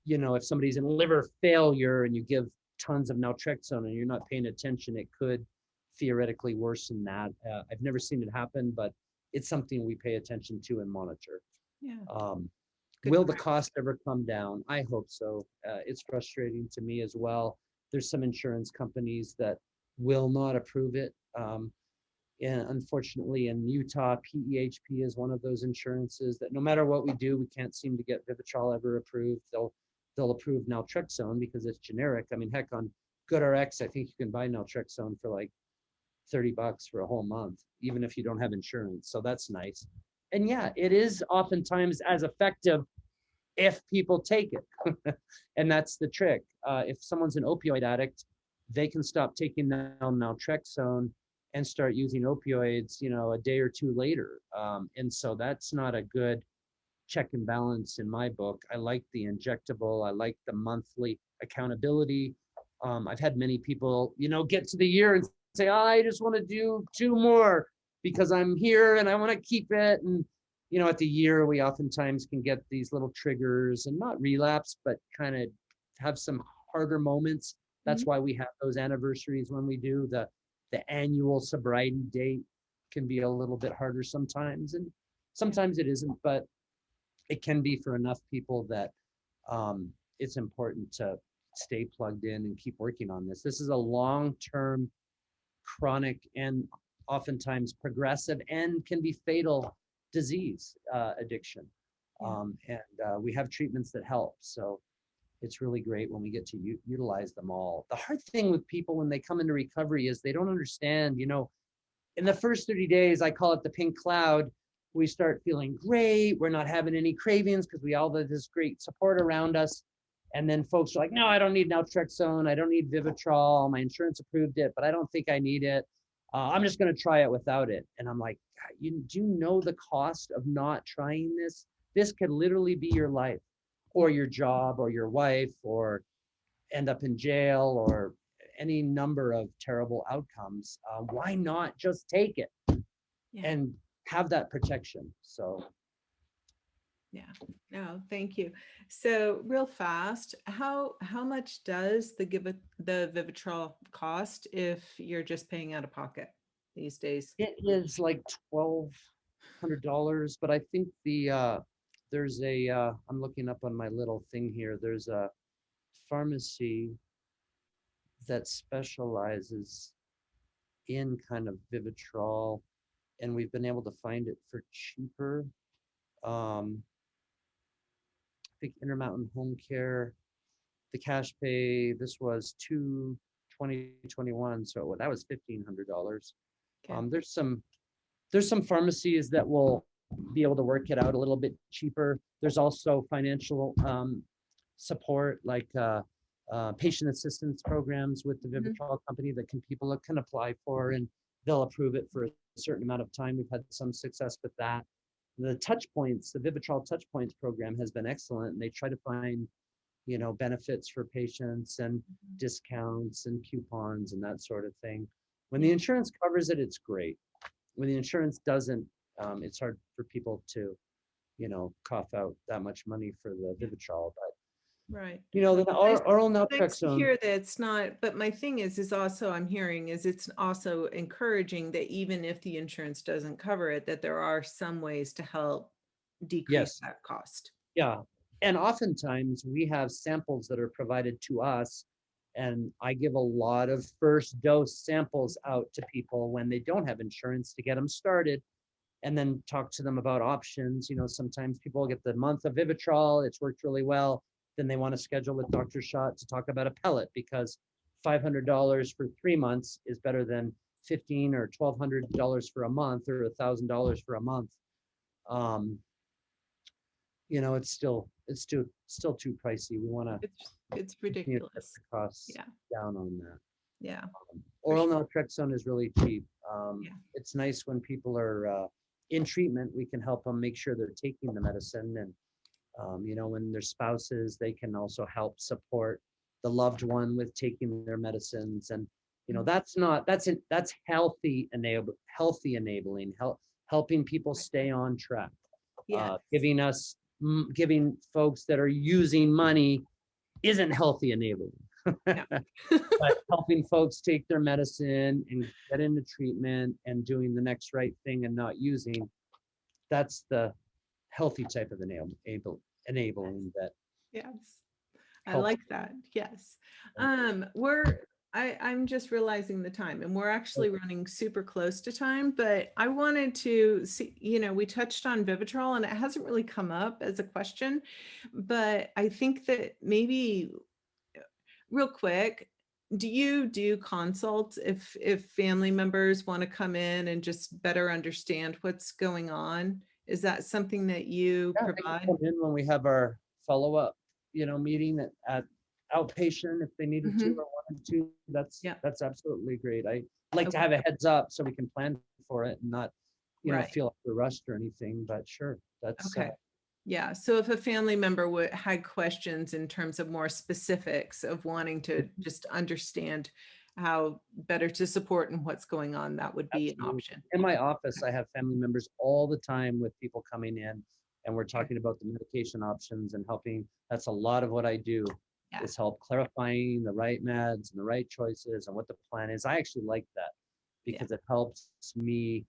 Speaker 2: if somebody's in liver failure and you give tons of naltrexone and you're not paying attention, it could theoretically worsen that. I've never seen it happen, but it's something we pay attention to and monitor.
Speaker 1: Yeah. Good
Speaker 2: Will the
Speaker 1: practice.
Speaker 2: cost ever come down? I hope so. It's frustrating to me as well. There's some insurance companies that will not approve it. And unfortunately, in Utah, PEHP is one of those insurances that no matter what we do, we can't seem to get Vivitrol ever approved. They'll approve naltrexone because it's generic. I mean, heck, on GoodRx, I think you can buy naltrexone for like $30 for a whole month, even if you don't have insurance. So that's nice. And yeah, it is oftentimes as effective if people take it. And that's the trick. If someone's an opioid addict, they can stop taking naltrexone and start using opioids, a day or two later. And so that's not a good check and balance in my book. I like the injectable. I like the monthly accountability. I've had many people, get to the year and say, oh, I just want to do 2 more because I'm here and I want to keep it. And, at the year, we oftentimes can get these little triggers and not relapse, but kind of have some harder moments. That's
Speaker 1: Mhm.
Speaker 2: why we have those anniversaries when we do the annual sobriety date can be a little bit harder sometimes. And
Speaker 1: Yeah.
Speaker 2: sometimes it isn't, but it can be for enough people that it's important to stay plugged in and keep working on this. This is a long-term, chronic, and oftentimes progressive and can be fatal disease, addiction.
Speaker 1: Yeah.
Speaker 2: And we have treatments that help. So it's really great when we get to utilize them all. The hard thing with people when they come into recovery is they don't understand, in the first 30 days, I call it the pink cloud. We start feeling great. We're not having any cravings because we all have this great support around us. And then folks are like, no, I don't need naltrexone. I don't need Vivitrol. My insurance approved it, but I don't think I need it. I'm just going to try it without it. And I'm like, "God, do you know the cost of not trying this? This could literally be your life or
Speaker 1: Yeah.
Speaker 2: your job or your wife or end up in jail or any number of terrible outcomes. Why not just take it
Speaker 1: Yeah.
Speaker 2: and have that protection?" So
Speaker 1: Yeah. No, thank you. So real fast, how much does the Vivitrol cost if you're just paying out of pocket these days?
Speaker 2: it is like $1,200, but I think there's I'm looking up on my little thing here. There's a pharmacy that specializes in kind of Vivitrol, and we've been able to find it for cheaper. I think Intermountain Home Care, the cash pay, this was 2021, so that was $1,500.
Speaker 1: Okay.
Speaker 2: There's some pharmacies that will be able to work it out a little bit cheaper. There's also financial support, like patient assistance programs with the
Speaker 1: Mhm.
Speaker 2: Vivitrol company that people can apply for, and they'll approve it for a certain amount of time. We've had some success with that. The touch points, the Vivitrol touch points program has been excellent, and they try to find benefits for patients and discounts and coupons and that sort of thing. When the
Speaker 1: Yeah.
Speaker 2: insurance covers it, it's great. When the insurance doesn't, it's hard for people to, cough out that much money for the
Speaker 1: Yeah.
Speaker 2: Vivitrol. But
Speaker 1: Right.
Speaker 2: the
Speaker 1: Nice,
Speaker 2: oral
Speaker 1: nice to
Speaker 2: naltrexone,
Speaker 1: hear that it's not, but my thing is also I'm hearing is it's also encouraging that even if the insurance doesn't cover it, that there are some ways to help decrease
Speaker 2: yes,
Speaker 1: that cost.
Speaker 2: yeah. And oftentimes we have samples that are provided to us, and I give a lot of first dose samples out to people when they don't have insurance to get them started, and then talk to them about options. Sometimes people get the month of Vivitrol, it's worked really well. Then they want to schedule with Dr. Shot to talk about a pellet because $500 for 3 months is better than $15 or $1,200 for a month or $1,000 for a month. Um, it's still too pricey. We want to
Speaker 1: It's
Speaker 2: continue to get
Speaker 1: ridiculous.
Speaker 2: the costs
Speaker 1: Yeah.
Speaker 2: down on that.
Speaker 1: Yeah. For
Speaker 2: Oral
Speaker 1: sure.
Speaker 2: naltrexone is really cheap.
Speaker 1: Yeah.
Speaker 2: It's nice when people are in treatment, we can help them make sure they're taking the medicine. And, when their spouses, they can also help support the loved one with taking their medicines. And,
Speaker 1: Mhm.
Speaker 2: that's healthy enabling, helping people stay on track,
Speaker 1: Yeah.
Speaker 2: giving folks that are using money isn't healthy enabling.
Speaker 1: No.
Speaker 2: But helping folks take their medicine and get into treatment and doing the next right thing and not using, that's the healthy type of enabling that
Speaker 1: Yes. I
Speaker 2: helps.
Speaker 1: like that. Yes. I'm just realizing the time and we're actually running super close to time, but I wanted to see, we touched on Vivitrol and it hasn't really come up as a question, but I think that maybe real quick, do you do consults if family members want to come in and just better understand what's going on? Is that something that you
Speaker 2: Yeah, they can
Speaker 1: provide?
Speaker 2: come in when we have our follow-up, meeting at outpatient if they needed to
Speaker 1: Hmm.
Speaker 2: or wanted to. That's
Speaker 1: Yeah.
Speaker 2: that's absolutely great. I like to
Speaker 1: Okay.
Speaker 2: have a heads up so we can plan for it and not,
Speaker 1: Right.
Speaker 2: feel like we're rushed or anything. But sure, that's
Speaker 1: Okay. Yeah. So if a family member had questions in terms of more specifics of wanting to just understand how better to support and what's going on, that would be an
Speaker 2: absolutely.
Speaker 1: option.
Speaker 2: In my office, I have family members all the time with people coming in, and we're
Speaker 1: Okay.
Speaker 2: talking about the medication options and helping. That's a lot of what I do,
Speaker 1: Yeah.
Speaker 2: is help clarifying the right meds and the right choices and what the plan is. I actually like that
Speaker 1: Yeah.
Speaker 2: because it helps me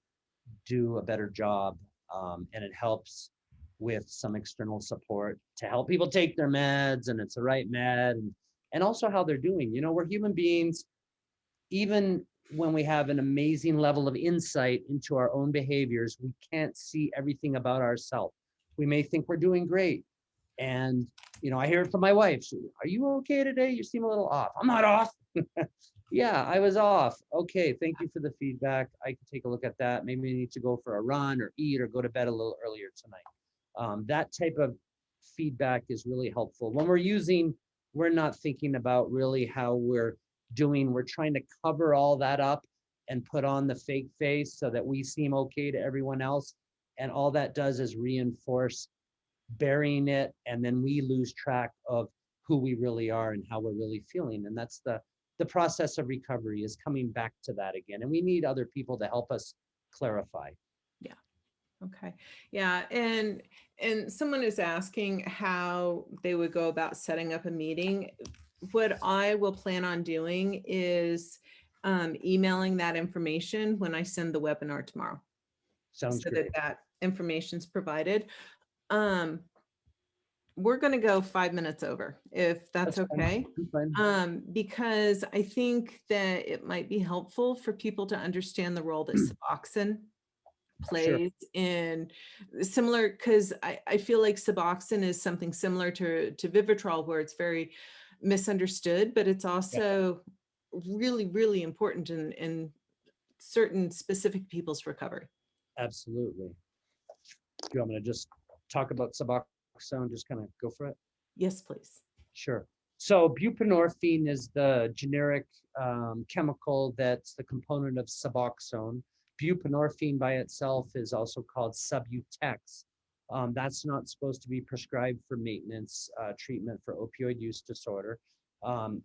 Speaker 2: do a better job, and it helps with some external support to help people take their meds and it's the right med, and also how they're doing. We're human beings. Even when we have an amazing level of insight into our own behaviors, we can't see everything about ourselves. We may think we're doing great. And, I hear it from my wife. Are you okay today? You seem a little off. I'm not off. Yeah, I was off. Okay, thank you for the feedback. I can take a look at that. Maybe we need to go for a run or eat or go to bed a little earlier tonight. That type of feedback is really helpful. When we're not thinking about really how we're doing. We're trying to cover all that up and put on the fake face so that we seem okay to everyone else. And all that does is reinforce burying it, and then we lose track of who we really are and how we're really feeling. And that's the process of recovery, is coming back to that again. And we need other people to help us clarify.
Speaker 1: Yeah. Okay. Yeah. And someone is asking how they would go about setting up a meeting. What I will plan on doing is emailing that information when I send the webinar tomorrow,
Speaker 2: Sounds
Speaker 1: so that
Speaker 2: great.
Speaker 1: that information's provided. Um, we're going to go 5 minutes over, if that's
Speaker 2: That's fine.
Speaker 1: okay.
Speaker 2: I'm fine.
Speaker 1: Because I think that it might be helpful for people to understand the role that Suboxone
Speaker 2: Sure.
Speaker 1: plays in similar, because I feel like Suboxone is something similar to Vivitrol, where it's very misunderstood, but it's
Speaker 2: Yeah,
Speaker 1: also really, really important in certain specific people's recovery.
Speaker 2: absolutely. Do you want me to just talk about Suboxone? Just kind of go for it?
Speaker 1: Yes, please.
Speaker 2: Sure. So buprenorphine is the generic chemical that's the component of Suboxone. Buprenorphine by itself is also called Subutex. That's not supposed to be prescribed for maintenance treatment for opioid use disorder.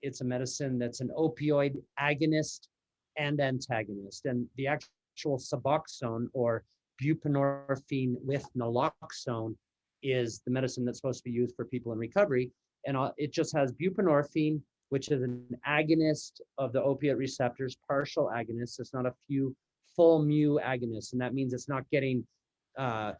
Speaker 2: It's a medicine that's an opioid agonist and antagonist. And the actual Suboxone, or buprenorphine with naloxone, is the medicine that's supposed to be used for people in recovery. And it just has buprenorphine, which is an agonist of the opiate receptors, partial agonist. It's not a few full mu agonists, and that means it's not getting uh,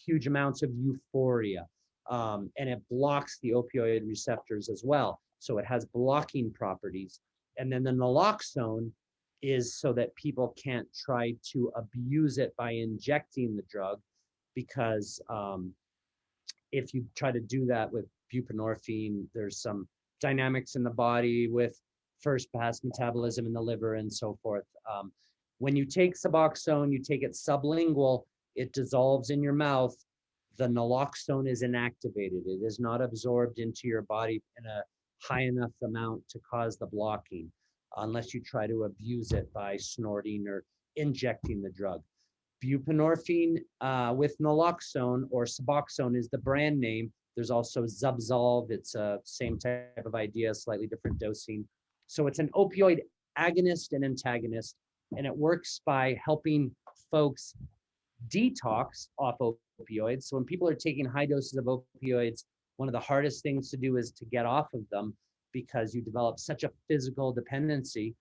Speaker 2: huge amounts of euphoria. And it blocks the opioid receptors as well. So it has blocking properties. And then the naloxone is so that people can't try to abuse it by injecting the drug, because if you try to do that with buprenorphine, there's some dynamics in the body with first pass metabolism in the liver and so forth. When you take Suboxone, you take it sublingual, it dissolves in your mouth. The naloxone is inactivated. It is not absorbed into your body in a high enough amount to cause the blocking, unless you try to abuse it by snorting or injecting the drug. Buprenorphine with naloxone, or Suboxone is the brand name. There's also Zubsolv. It's a same type of idea, slightly different dosing. So it's an opioid agonist and antagonist, and it works by helping folks detox off opioids. So when people are taking high doses of opioids, one of the hardest things to do is to get off of them, because you develop such a physical dependency.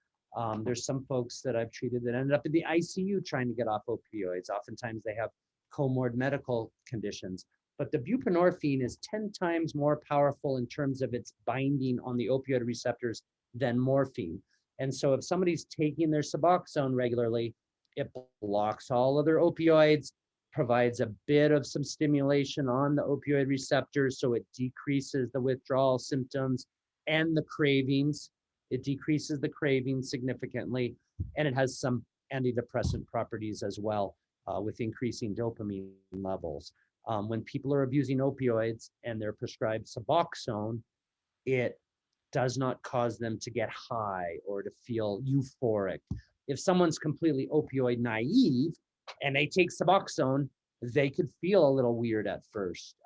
Speaker 2: There's some folks that I've treated that ended up in the ICU trying to get off opioids. Oftentimes they have comorbid medical conditions. But the buprenorphine is 10 times more powerful in terms of its binding on the opioid receptors than morphine. And so if somebody's taking their Suboxone regularly, it blocks all other opioids, provides a bit of some stimulation on the opioid receptors, so it decreases the withdrawal symptoms and the cravings. It decreases the cravings significantly, and it has some antidepressant properties as well, with increasing dopamine levels. When people are abusing opioids and they're prescribed Suboxone, it does not cause them to get high or to feel euphoric. If someone's completely opioid naive and they take Suboxone, they could feel a little weird at first.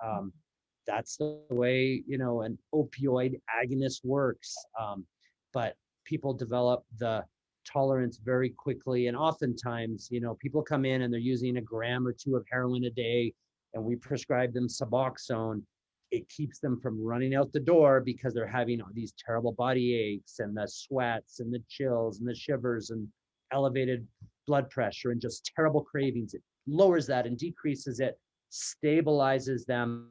Speaker 2: That's the way, an opioid agonist works. But people develop the tolerance very quickly. And oftentimes, people come in and they're using a gram or two of heroin a day, and we prescribe them Suboxone. It keeps them from running out the door, because they're having these terrible body aches and the sweats and the chills and the shivers and elevated blood pressure and just terrible cravings. It lowers that and decreases it, stabilizes them.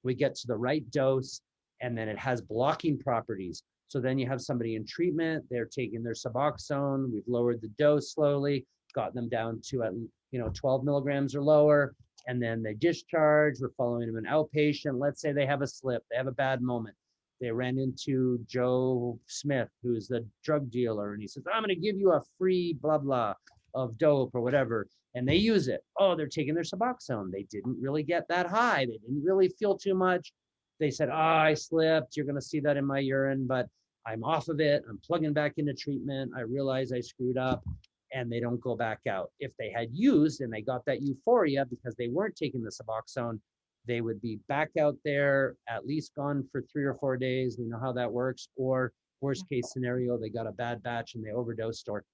Speaker 2: We get to the right dose, and then it has blocking properties. So then you have somebody in treatment, they're taking their Suboxone, we've lowered the dose slowly, got them down to 12 milligrams or lower, and then they discharge. We're following them an outpatient. Let's say they have a slip, they have a bad moment. They ran into Joe Smith, who's the drug dealer, and he says, I'm going to give you a free blah, blah of dope or whatever. And they use it. Oh, they're taking their Suboxone. They didn't really get that high. They didn't really feel too much. They said, I slipped. You're going to see that in my urine, but I'm off of it. I'm plugging back into treatment. I realize I screwed up, and they don't go back out. If they had used and they got that euphoria because they weren't taking the Suboxone, they would be back out there, at least gone for 3 or 4 days. We know how that works. Or worst case scenario, they got a bad batch and they overdosed. Or,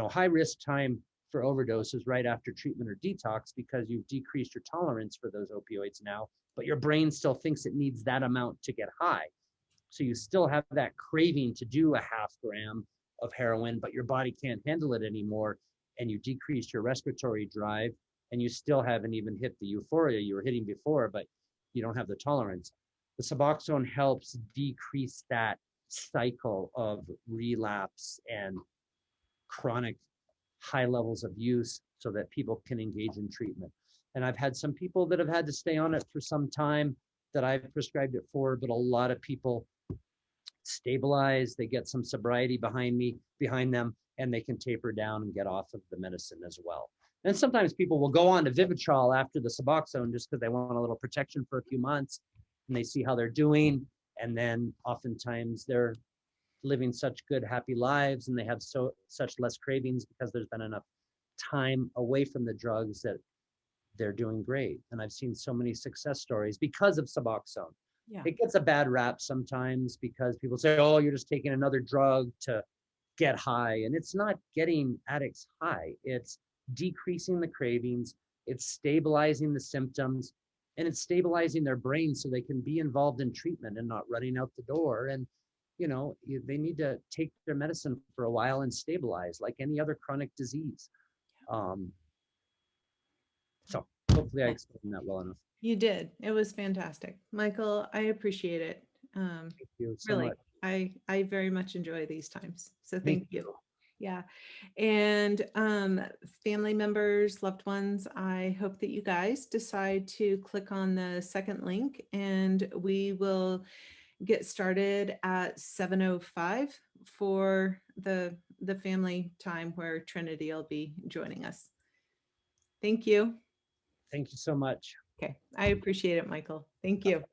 Speaker 2: high risk time for overdoses right after treatment or detox, because you've decreased your tolerance for those opioids now, but your brain still thinks it needs that amount to get high. So you still have that craving to do a half gram of heroin, but your body can't handle it anymore. And you decrease your respiratory drive, and you still haven't even hit the euphoria you were hitting before, but you don't have the tolerance. The Suboxone helps decrease that cycle of relapse and chronic high levels of use so that people can engage in treatment. And I've had some people that have had to stay on it for some time that I've prescribed it for, but a lot of people stabilize, they get some sobriety behind them, and they can taper down and get off of the medicine as well. And sometimes people will go on to Vivitrol after the Suboxone just because they want a little protection for a few months, and they see how they're doing. And then oftentimes they're living such good, happy lives, and they have such less cravings because there's been enough time away from the drugs that they're doing great. And I've seen so many success stories because of Suboxone.
Speaker 1: Yeah.
Speaker 2: It gets a bad rap sometimes because people say, oh, you're just taking another drug to get high. And it's not getting addicts high. It's decreasing the cravings. It's stabilizing the symptoms, and it's stabilizing their brain so they can be involved in treatment and not running out the door. And, they need to take their medicine for a while and stabilize like any other chronic disease. So hopefully I explained that well enough.
Speaker 1: You did. It was fantastic. Michael, I appreciate it.
Speaker 2: Thank you so
Speaker 1: Really,
Speaker 2: much.
Speaker 1: I very much enjoy these times. So
Speaker 2: Me
Speaker 1: thank you.
Speaker 2: too.
Speaker 1: Yeah. And family members, loved ones, I hope that you guys decide to click on the second link, and we will get started at 7:05 for the family time where Trinity will be joining us. Thank you.
Speaker 2: Thank you so much.
Speaker 1: Okay. I appreciate it, Michael. Thank you.